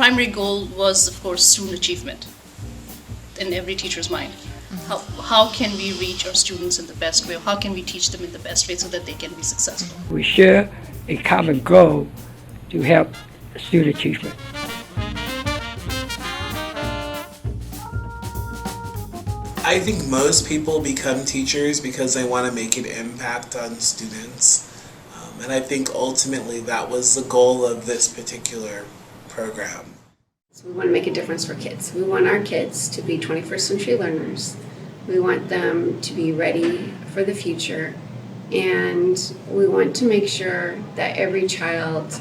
primary goal was, of course, student achievement in every teacher's mind. How can we reach our students in the best way? How can we teach them in the best way so that they can be successful? We share a common goal to help student achievement. I think most people become teachers because they want to make an impact on students. And I think ultimately that was the goal of this particular program. So we want to make a difference for kids. We want our kids to be 21st century learners. We want them to be ready for the future. And we want to make sure that every child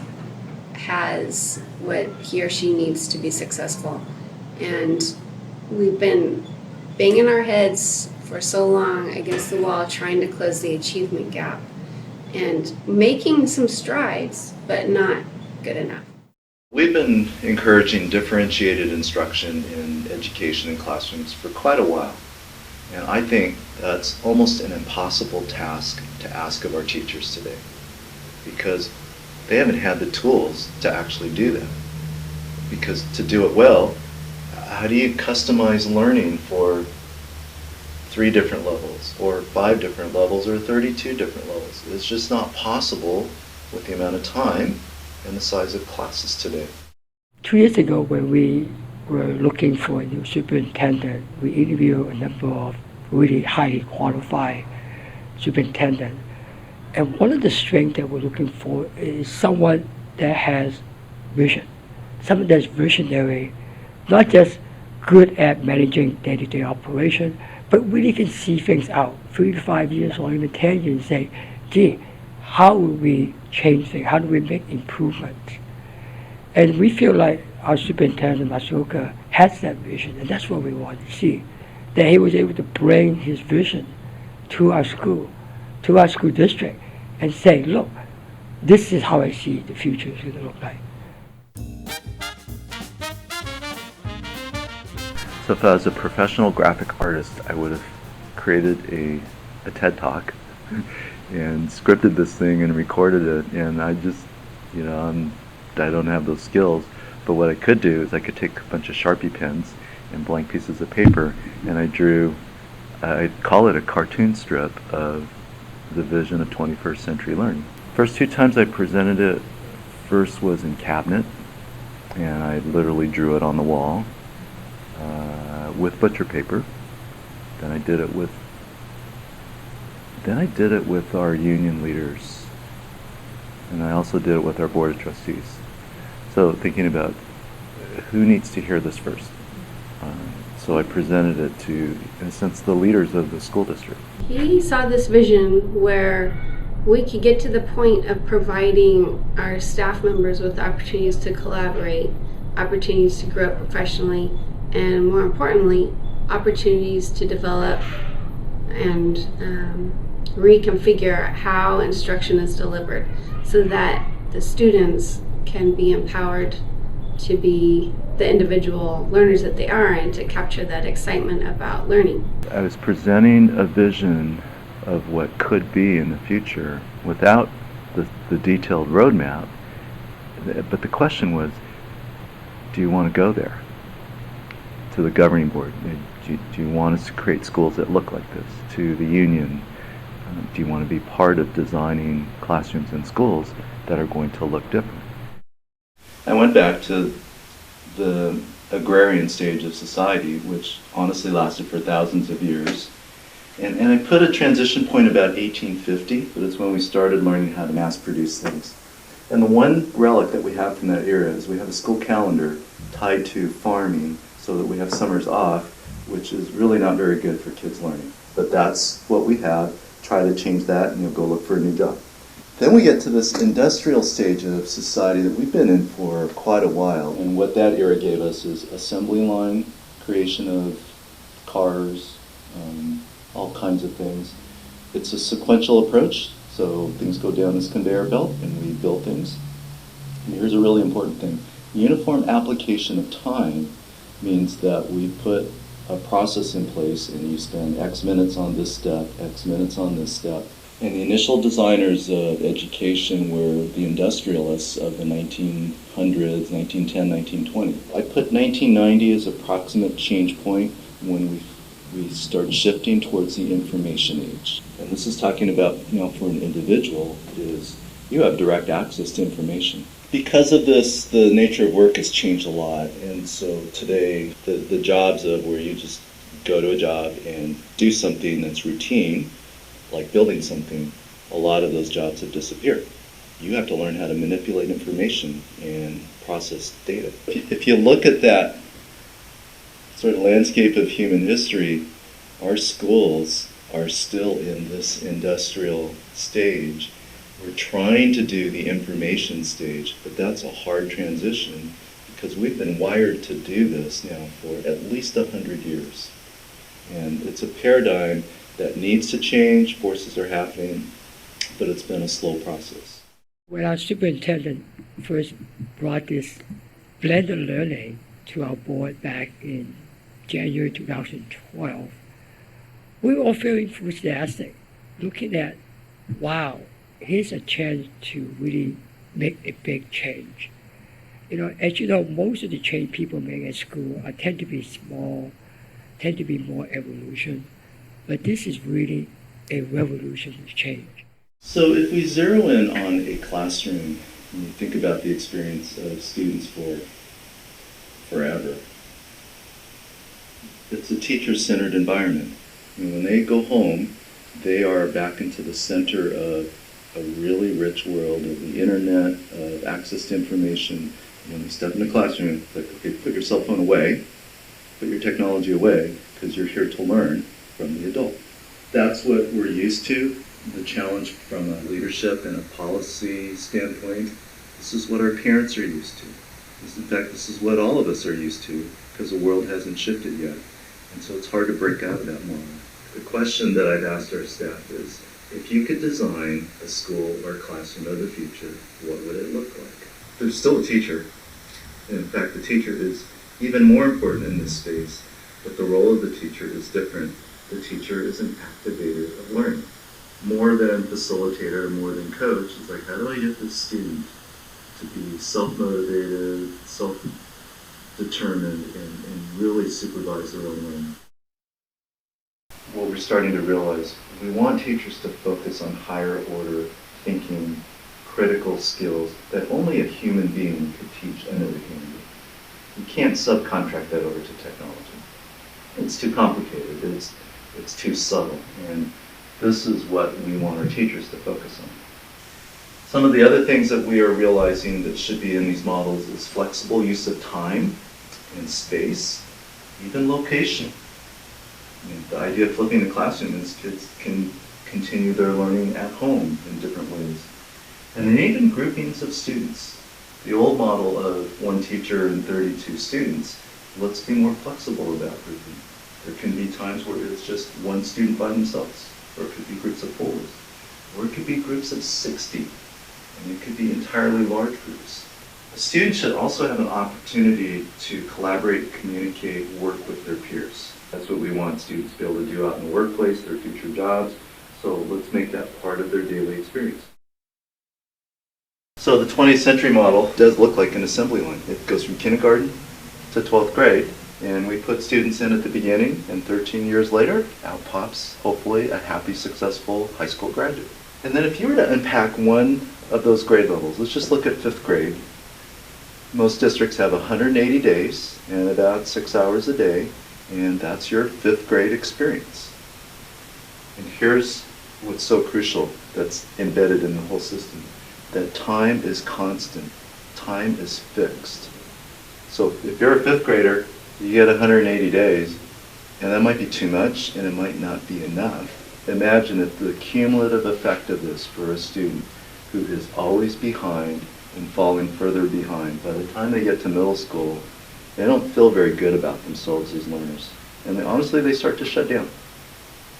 has what he or she needs to be successful. And we've been banging our heads for so long against the wall trying to close the achievement gap and making some strides, but not good enough. We've been encouraging differentiated instruction in education in classrooms for quite a while. And I think that's almost an impossible task to ask of our teachers today, because they haven't had the tools to actually do that. Because to do it well, how do you customize learning for 3 different levels, or 5 different levels, or 32 different levels? It's just not possible with the amount of time and the size of classes today. 2 years ago, when we were looking for a new superintendent, we interviewed a number of really highly qualified superintendents. And one of the strengths that we're looking for is someone that has vision, someone that's visionary, not just good at managing day-to-day operation, but really can see things out 3 to 5 years or even 10 years and say, gee, how will we change things? How do we make improvements? And we feel like our superintendent, Masuoka, has that vision, and that's what we want to see. That he was able to bring his vision to our school district, and say, look, this is how I see the future is going to look like. So if I was a professional graphic artist, I would have created a TED Talk and scripted this thing and recorded it, and I just, I don't have those skills, but what I could do is I could take a bunch of Sharpie pens and blank pieces of paper, and I'd call it a cartoon strip of the vision of 21st century learning. First 2 times I presented it, first was in cabinet, and I literally drew it on the wall with butcher paper. Then I did it with our union leaders, and I also did it with our board of trustees. So thinking about who needs to hear this first. So I presented it to, in a sense, the leaders of the school district. He saw this vision where we could get to the point of providing our staff members with opportunities to collaborate, opportunities to grow up professionally, and more importantly, opportunities to develop and reconfigure how instruction is delivered so that the students can be empowered to be the individual learners that they are and to capture that excitement about learning. I was presenting a vision of what could be in the future without the detailed roadmap, but the question was, do you want to go there? To the governing board, do you want us to create schools that look like this? To the union, do you want to be part of designing classrooms and schools that are going to look different? I went back to the agrarian stage of society, which honestly lasted for thousands of years. And I put a transition point about 1850, but it's when we started learning how to mass produce things. And the one relic that we have from that era is we have a school calendar tied to farming so that we have summers off, which is really not very good for kids learning. But that's what we have. Try to change that and you'll go look for a new job. Then we get to this industrial stage of society that we've been in for quite a while. And what that era gave us is assembly line, creation of cars, all kinds of things. It's a sequential approach, so things go down this conveyor belt and we build things. And here's a really important thing. Uniform application of time means that we put a process in place and you spend X minutes on this step, X minutes on this step, And the initial designers of education were the industrialists of the 1900s, 1910, 1920. I put 1990 as approximate change point when we start shifting towards the information age. And this is talking about, for an individual, is you have direct access to information. Because of this, the nature of work has changed a lot. And so today, the jobs of where you just go to a job and do something that's routine, like building something, a lot of those jobs have disappeared. You have to learn how to manipulate information and process data. If you look at that sort of landscape of human history, our schools are still in this industrial stage. We're trying to do the information stage, but that's a hard transition because we've been wired to do this now for at least 100 years. And it's a paradigm that needs to change, forces are happening, but it's been a slow process. When our superintendent first brought this blended learning to our board back in January 2012, we were all very enthusiastic, looking at, wow, here's a chance to really make a big change. As you know, most of the change people make at school tend to be small, tend to be more evolution, but this is really a revolutionary change. So if we zero in on a classroom, and you think about the experience of students for forever, it's a teacher-centered environment. And when they go home, they are back into the center of a really rich world of the internet, of access to information. And when you step in the classroom, it's like, okay, put your cell phone away, put your technology away, because you're here to learn from the adult. That's what we're used to. The challenge from a leadership and a policy standpoint, this is what our parents are used to. In fact, this is what all of us are used to, because the world hasn't shifted yet. And so it's hard to break out of that model. The question that I've asked our staff is, if you could design a school or a classroom of the future, what would it look like? There's still a teacher. In fact, the teacher is even more important in this space, but the role of the teacher is different. The teacher is an activator of learning. More than facilitator, more than coach, it's like, how do I get this student to be self-motivated, self-determined, and really supervise their own learning? What we're starting to realize, we want teachers to focus on higher order thinking, critical skills that only a human being could teach another human being. You can't subcontract that over to technology. It's too complicated, it's too subtle, and this is what we want our teachers to focus on. Some of the other things that we are realizing that should be in these models is flexible use of time and space, even location. The idea of flipping the classroom is kids can continue their learning at home in different ways. And then even groupings of students. The old model of one teacher and 32 students, let's be more flexible about grouping. There can be times where it's just one student by themselves, or it could be groups of 4, or it could be groups of 60, and it could be entirely large groups. A student should also have an opportunity to collaborate, communicate, work with their peers. That's what we want students to be able to do out in the workplace, their future jobs, so let's make that part of their daily experience. So the 20th century model does look like an assembly line. It goes from kindergarten to 12th grade, and we put students in at the beginning, and 13 years later, out pops, hopefully, a happy, successful high school graduate. And then if you were to unpack one of those grade levels, let's just look at 5th grade. Most districts have 180 days and about 6 hours a day, and that's your 5th grade experience. And here's what's so crucial that's embedded in the whole system, that time is constant, time is fixed. So if you're a 5th grader, you get 180 days, and that might be too much, and it might not be enough. Imagine if the cumulative effect of this for a student who is always behind and falling further behind. By the time they get to middle school, they don't feel very good about themselves as learners. And honestly, they start to shut down.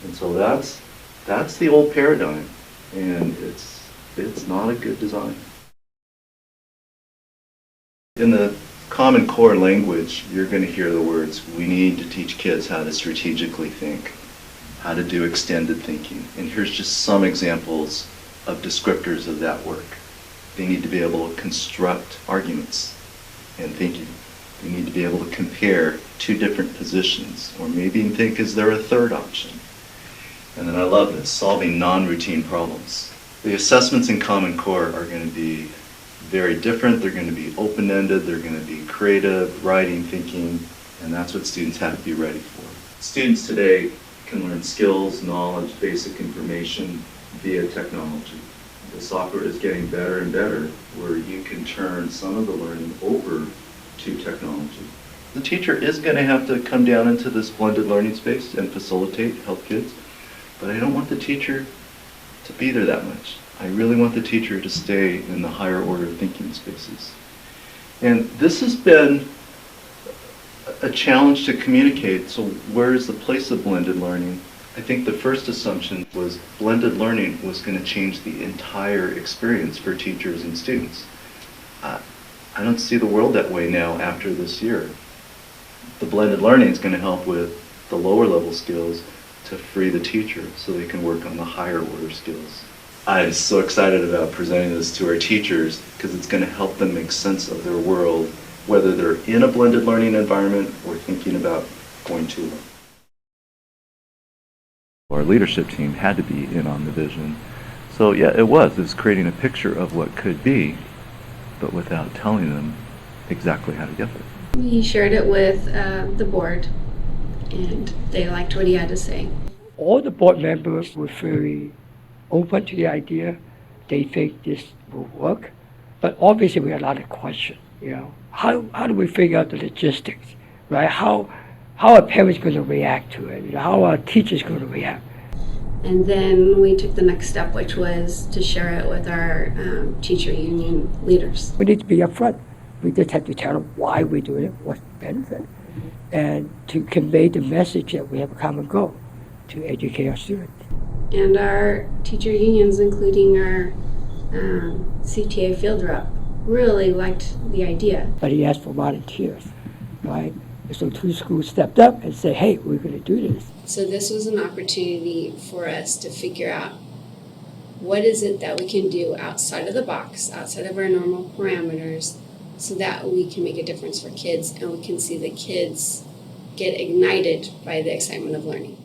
And so that's the old paradigm, and it's not a good design. In the Common Core language, you're going to hear the words, we need to teach kids how to strategically think. how to do extended thinking. And here's just some examples of descriptors of that work. They need to be able to construct arguments and thinking. They need to be able to compare two different positions, or maybe think, is there a third option? And then I love this, solving non-routine problems. The assessments in Common Core are going to be very different. They're going to be open-ended. They're going to be creative, writing, thinking, and that's what students have to be ready for. Students today can learn skills, knowledge, basic information via technology. The software is getting better and better, where you can turn some of the learning over to technology. The teacher is going to have to come down into this blended learning space and facilitate, help kids, but I don't want the teacher to be there that much. I really want the teacher to stay in the higher order thinking spaces. And this has been a challenge to communicate. So where is the place of blended learning? I think the first assumption was blended learning was going to change the entire experience for teachers and students. I don't see the world that way now after this year. The blended learning is going to help with the lower level skills to free the teacher so they can work on the higher order skills. I'm so excited about presenting this to our teachers because it's going to help them make sense of their world, whether they're in a blended learning environment or thinking about going to one. Our leadership team had to be in on the vision. So yeah, it was creating a picture of what could be, but without telling them exactly how to get there. We shared it with the board, and they liked what he had to say. All the board members were very open to the idea. They think this will work. But obviously we had a lot of questions, you know. How do we figure out the logistics, right? How are parents going to react to it? You know, how are teachers going to react? And then we took the next step, which was to share it with our teacher union leaders. We need to be upfront. We just have to tell them why we're doing it, what's the benefit, and to convey the message that we have a common goal, to educate our students. And our teacher unions, including our CTA field rep, really liked the idea. But he asked for volunteers, right? So two schools stepped up and said, hey, we're going to do this. So this was an opportunity for us to figure out what is it that we can do outside of the box, outside of our normal parameters, so that we can make a difference for kids and we can see the kids get ignited by the excitement of learning.